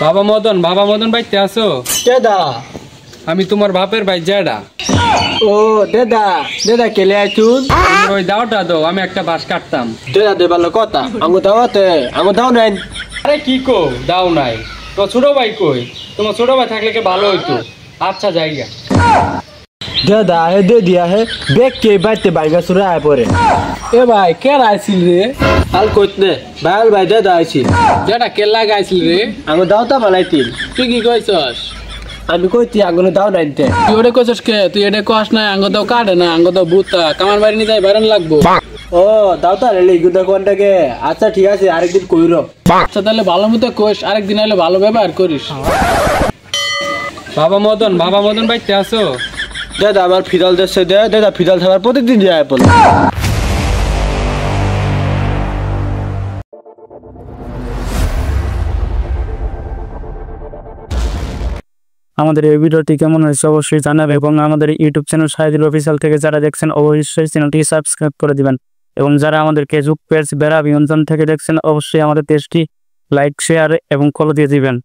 বাবা মদন ভাই আছো? দাদা আমি তোমার বাপের ভাই জেডা। ও দাদা দাদা কেলে আইছুন? ওই দাওটা দাও, আমি একটা বাঁশ কাটতাম। দাদা দেবার কথা আঙ্গু দাওয়াতে আঙ্গু দাও নাই। আরে কি কো দাও নাই? তোমার ছোট ভাই কই? তোমার ছোট ভাই থাকলে কি ভালো হইতো। আচ্ছা জায়গা দাদা হে দে দিয়া হে দেখ কে বাইতে বাইগা সুরা আয় পরে। এ ভাই কে আইছিল রে? হাল কইত নে ভাই দাদা আইছি। যেটা কে লাগাইছিল রে? আঙ্গু দাওতা বানাইতিল। তুই কি কইছস? আমি কইতি আঙ্গু দাও নাইতে। তুই ওরে কইছস কে? তুই এটা কস না আঙ্গ দাও কাটে না, আঙ্গ দাও বুতা কামার বাড়ি নিয়ে যাই বাইরান লাগবো। ও দাওতা রে গুদা কোনটাকে। আচ্ছা ঠিক আছে আরেকদিন কইরো। আচ্ছা তাহলে ভালো মতো কইস, আরেকদিন আইলে ভালো ব্যবহার করিস। বাবা মদন ভাই আছো? দাদা আমার ফিদাল দেশে দে দাদা ফিদাল থাকার প্রতিদিন যায় বলে। আমাদের এই ভিডিওটি কেমন হয়েছে অবশ্যই জানাবে এবং আমাদের ইউটিউব চ্যানেল শাহিদুল অফিসিয়াল থেকে যারা দেখছেন অবশ্যই চ্যানেলটি সাবস্ক্রাইব করে দিবেন এবং যারা আমাদের ফেসবুক পেজ বেড়া বিনোদন থেকে দেখছেন অবশ্যই আমাদের পেজটি লাইক শেয়ার এবং ফলো দিয়ে দিবেন।